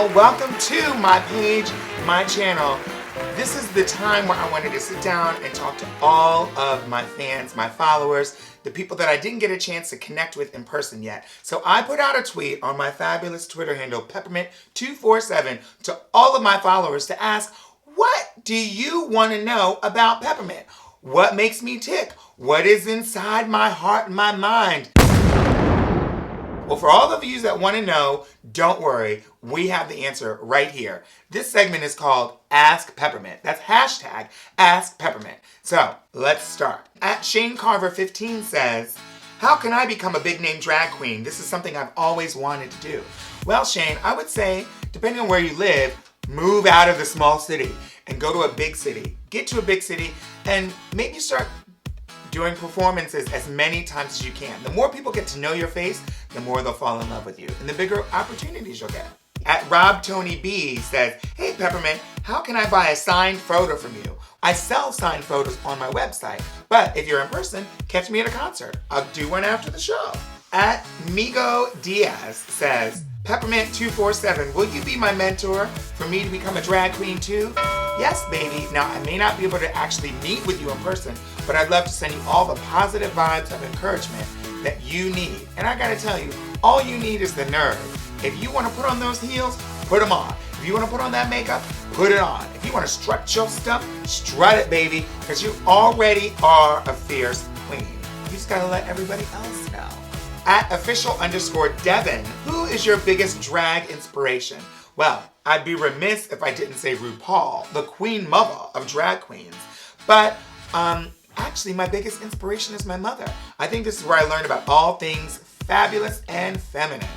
Rupaul. Welcome to my page, my channel. This is the time where I wanted to sit down and talk to all of my fans, my followers, the people that I didn't get a chance to connect with in person yet. So I put out a tweet on my fabulous Twitter handle, Peppermint247, to all of my followers to ask, what do you want to know about peppermint? What makes me tick? What is inside my heart and my mind? Well, for all of you that want to know, don't worry. We have the answer right here. This segment is called Ask Peppermint. That's hashtag Ask Peppermint. So let's start. At Shane Carver 15 says, how can I become a big name drag queen? This is something I've always wanted to do. Well, Shane, I would say, depending on where you live, move out of the small city and go to a big city. Get to a big city and maybe start doing performances as many times as you can. The more people get to know your face, the more they'll fall in love with you and the bigger opportunities you'll get. At Rob Tony B says, hey Peppermint, how can I buy a signed photo from you? I sell signed photos on my website, but if you're in person, catch me at a concert. I'll do one after the show. At Migo Diaz says, Peppermint247, will you be my mentor for me to become a drag queen too? Yes, baby. Now, I may not be able to actually meet with you in person, but I'd love to send you all the positive vibes of encouragement that you need. And I gotta tell you, all you need is the nerve. If you wanna put on those heels, put them on. If you wanna put on that makeup, put it on. If you wanna strut your stuff, strut it, baby, because you already are a fierce queen. You just gotta let everybody else know. At official_Devin, who is your biggest drag inspiration? Well, I'd be remiss if I didn't say Rupaul, the queen mother of drag queens. But actually, my biggest inspiration is my mother. I think this is where I learned about all things fabulous and feminine.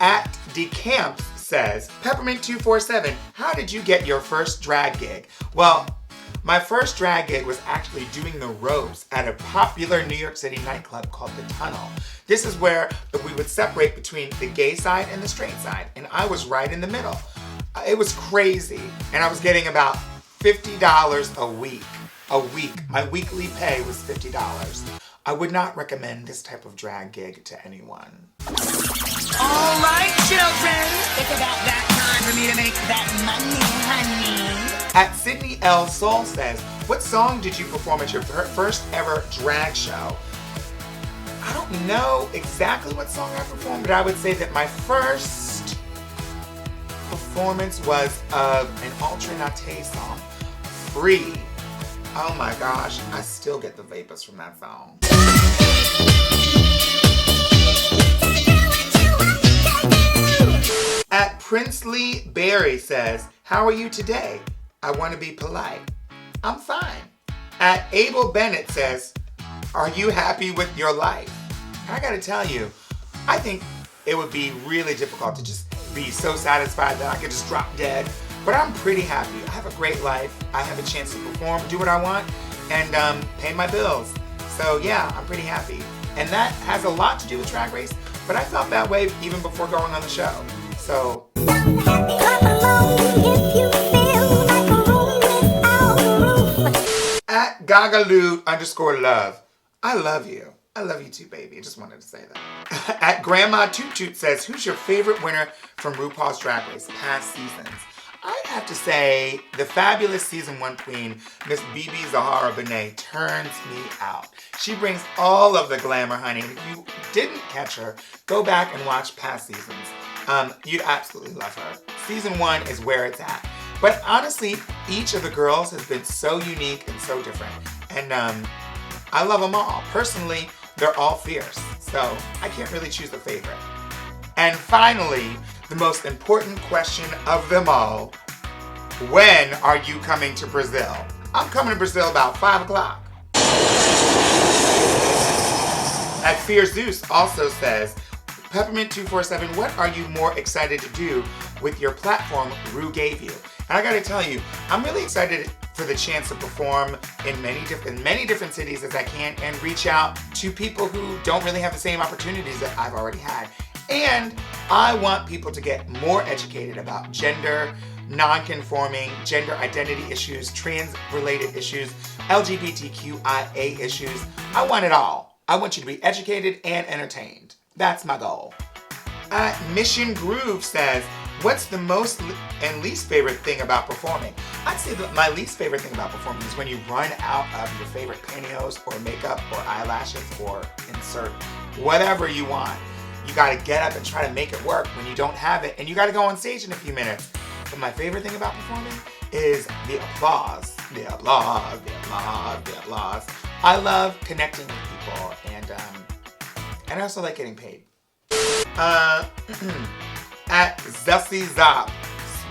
At Decamps says, Peppermint247, how did you get your first drag gig? Well, my first drag gig was actually doing the ropes at a popular New York City nightclub called The Tunnel. This is where we would separate between the gay side and the straight side, and I was right in the middle. It was crazy, and I was getting about $50 a week. My weekly pay was $50. I would not recommend this type of drag gig to anyone. All right, children, it's about that time for me to make that money, honey. At Sydney L. Soul says, what song did you perform at your first ever drag show? I don't know exactly what song I performed, but I would say that my first performance was of an alternate song, Free. Oh my gosh, I still get the vapors from that song. At Princely Berry says, how are you today? I want to be polite. I'm fine. At Abel Bennett says, are you happy with your life? And I gotta tell you, I think it would be really difficult to just be so satisfied that I could just drop dead. But I'm pretty happy. I have a great life. I have a chance to perform, do what I want, and pay my bills. So yeah, I'm pretty happy. And that has a lot to do with Drag Race, but I felt that way even before going on the show. So. At Gaga_love, I love you. I love you too, baby. I just wanted to say that. At Grandma Toot Toot says, who's your favorite winner from RuPaul's Drag Race past seasons? I'd have to say the fabulous season 1 queen, Miss BB Zahara Benet, turns me out. She brings all of the glamour, honey. And if you didn't catch her, go back and watch past seasons. You'd absolutely love her. Season 1 is where it's at. But honestly, each of the girls has been so unique and so different. And I love them all. Personally, they're all fierce. So I can't really choose a favorite. And finally, the most important question of them all, when are you coming to Brazil? I'm coming to Brazil about 5 o'clock. At Fear Zeus also says, Peppermint247, what are you more excited to do with your platform Ru gave you? And I gotta tell you, I'm really excited for the chance to perform in many different cities as I can and reach out to people who don't really have the same opportunities that I've already had. And I want people to get more educated about gender, non-conforming, gender identity issues, trans-related issues, LGBTQIA issues. I want it all. I want you to be educated and entertained. That's my goal. Mission Groove says, what's the most and least favorite thing about performing? I'd say that my least favorite thing about performing is when you run out of your favorite pantyhose or makeup or eyelashes or insert whatever you want. You gotta get up and try to make it work when you don't have it, and you gotta go on stage in a few minutes. But my favorite thing about performing is the applause. The applause, the applause, the applause. I love connecting with people, and I also like getting paid. At Zussy Zop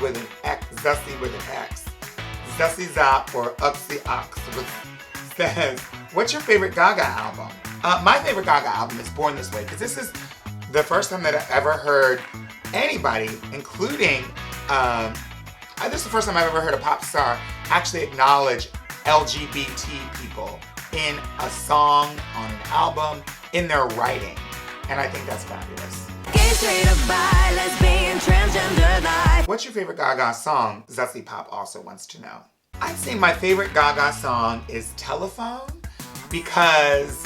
with an X, Zussy with an X. Zussy Zop or Uxie Ox says, what's your favorite Gaga album? My favorite Gaga album is Born This Way, because this is the first time that I ever heard anybody, including, this is the first time I've ever heard a pop star actually acknowledge LGBT people in a song, on an album, in their writing. And I think that's fabulous. What's your favorite Gaga song? Zussy Pop also wants to know. I'd say my favorite Gaga song is Telephone, because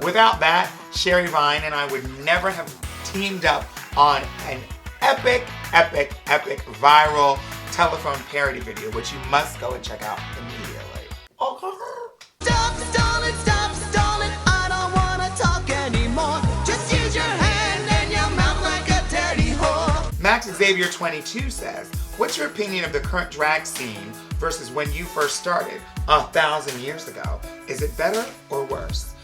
without that, Sherry Vine and I would never have teamed up on an epic, epic, epic viral telephone parody video, which you must go and check out immediately. Okay. Stop stalling, I don't wanna talk anymore. Just use your hand and your mouth like a dirty whore. Max Xavier 22 says, what's your opinion of the current drag scene versus when you first started 1,000 years ago? Is it better or worse?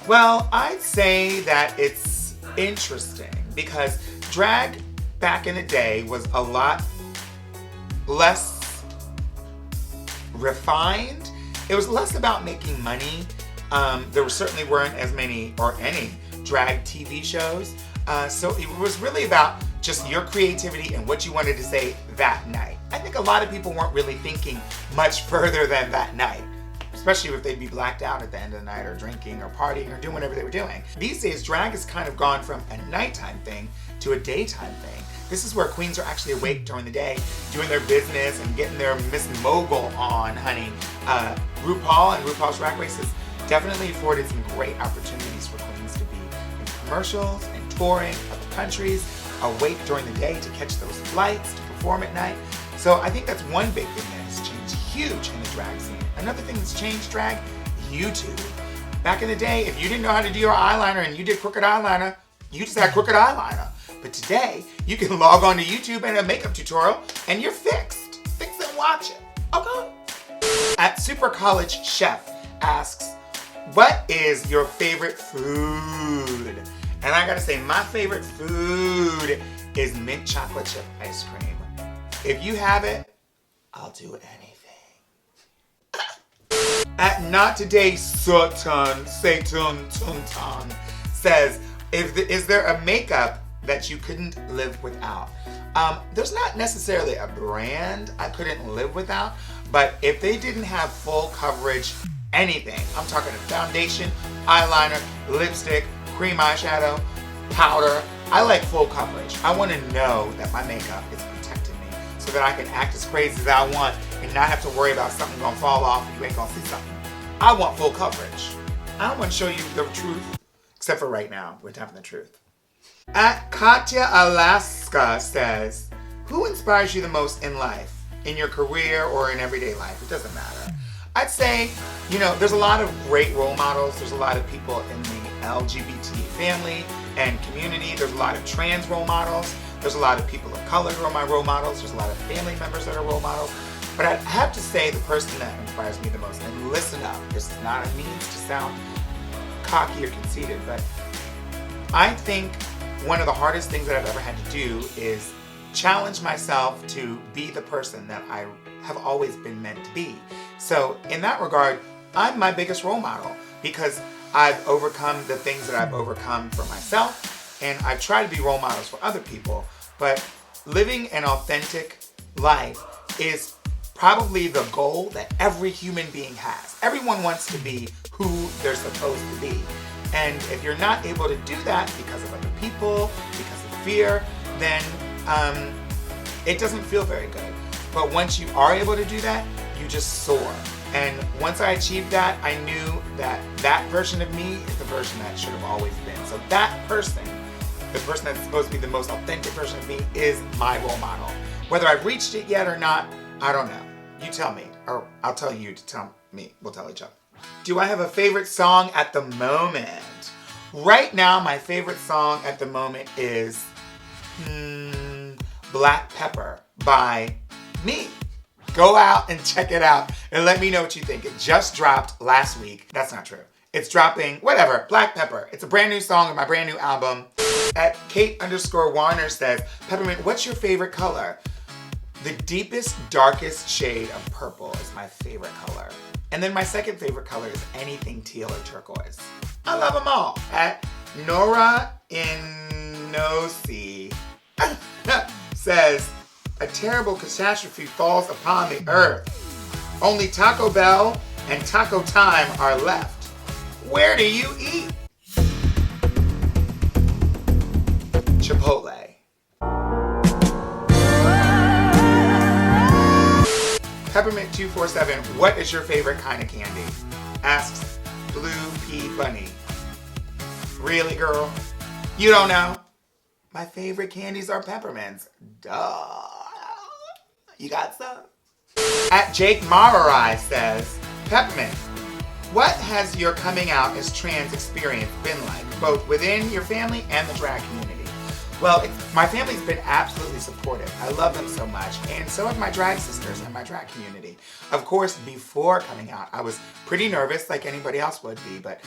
Well, I'd say that it's interesting because drag back in the day was a lot less refined. It was less about making money. There certainly weren't as many or any drag TV shows. So it was really about just your creativity and what you wanted to say that night. I think a lot of people weren't really thinking much further than that night, especially if they'd be blacked out at the end of the night or drinking or partying or doing whatever they were doing. These days, drag has kind of gone from a nighttime thing to a daytime thing. This is where queens are actually awake during the day, doing their business and getting their Miss Mogul on, honey. Rupaul and RuPaul's Drag Race has definitely afforded some great opportunities for queens to be in commercials and touring other countries, awake during the day to catch those flights, to perform at night. So I think that's one big thing that has changed huge in the drag scene. Another thing that's changed drag, YouTube. Back in the day, if you didn't know how to do your eyeliner and you did crooked eyeliner, you just had crooked eyeliner. But today, you can log on to YouTube and a makeup tutorial and you're fixed. Fix it and watch it. Okay. At Super College Chef asks, what is your favorite food? And I gotta say, my favorite food is mint chocolate chip ice cream. If you have it, I'll do anything. At Not Today Satan Tuntan says, is there a makeup that you couldn't live without? There's not necessarily a brand I couldn't live without, but if they didn't have full coverage, anything, I'm talking a foundation, eyeliner, lipstick, cream eyeshadow, powder, I like full coverage. I want to know that my makeup is protecting me so that I can act as crazy as I want and not have to worry about something gonna fall off and you ain't gonna see something. I want full coverage. I don't want to show you the truth, except for right now, we're having the truth. At Katya Alaska says, who inspires you the most in life? In your career or in everyday life? It doesn't matter. I'd say, there's a lot of great role models. There's a lot of people in the LGBT family and community. There's a lot of trans role models. There's a lot of people of color who are my role models. There's a lot of family members that are role models. But I have to say the person that inspires me the most, and listen up, this is not a means to sound cocky or conceited, but I think one of the hardest things that I've ever had to do is challenge myself to be the person that I have always been meant to be. So in that regard, I'm my biggest role model because I've overcome the things that I've overcome for myself, and I've tried to be role models for other people. But living an authentic life is probably the goal that every human being has. Everyone wants to be who they're supposed to be. And if you're not able to do that because of other people, because of fear, then it doesn't feel very good. But once you are able to do that, you just soar. And once I achieved that, I knew that that version of me is the version that should have always been. So that person the person that's supposed to be the most authentic version of me, is my role model. Whether I've reached it yet or not, I don't know. You tell me, or I'll tell you to tell me. We'll tell each other. Do I have a favorite song at the moment? Right now, my favorite song at the moment is Black Pepper by me. Go out and check it out and let me know what you think. It just dropped last week. That's not true. It's dropping, whatever, Black Pepper. It's a brand new song on my brand new album. At Kate_Warner says, Peppermint, what's your favorite color? The deepest, darkest shade of purple is my favorite color. And then my second favorite color is anything teal or turquoise. I love them all. At Nora Inosi says, a terrible catastrophe falls upon the earth. Only Taco Bell and Taco Time are left. Where do you eat? Chipotle. Peppermint247, what is your favorite kind of candy? Asks Blue Pea Bunny. Really, girl? You don't know? My favorite candies are peppermints. Duh. You got some? At Jake Mararai says, Peppermint, what has your coming out as trans experience been like, both within your family and the drag community? Well, my family's been absolutely supportive. I love them so much, and so have my drag sisters and my drag community. Of course, before coming out, I was pretty nervous like anybody else would be, but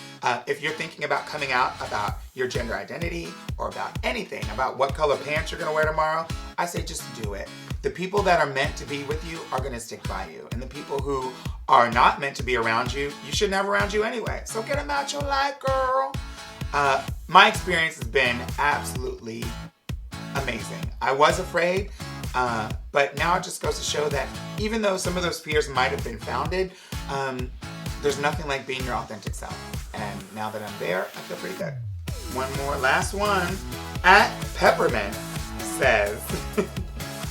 if you're thinking about coming out about your gender identity or about anything, about what color pants you're gonna wear tomorrow, I say just do it. The people that are meant to be with you are gonna stick by you, and the people who are not meant to be around you, you shouldn't have around you anyway. So get them out your life, girl. My experience has been absolutely amazing. I was afraid, but now it just goes to show that even though some of those fears might have been founded, there's nothing like being your authentic self. And now that I'm there, I feel pretty good. One more, last one. At Peppermint says,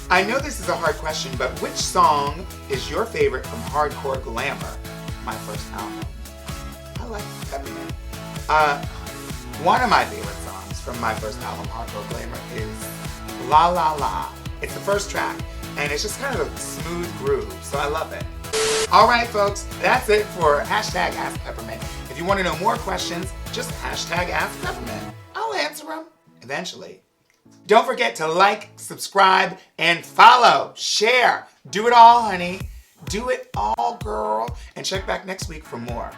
I know this is a hard question, but which song is your favorite from Hardcore Glamour, my first album? I like Peppermint. One of my favorite songs from my first album, Hardcore Glamour, is La La La. It's the first track, and it's just kind of a smooth groove, so I love it. All right, folks, that's it for hashtag Ask Peppermint. If you want to know more questions, just hashtag Ask Peppermint. I'll answer them eventually. Don't forget to like, subscribe, and follow, share. Do it all, honey. Do it all, girl. And check back next week for more.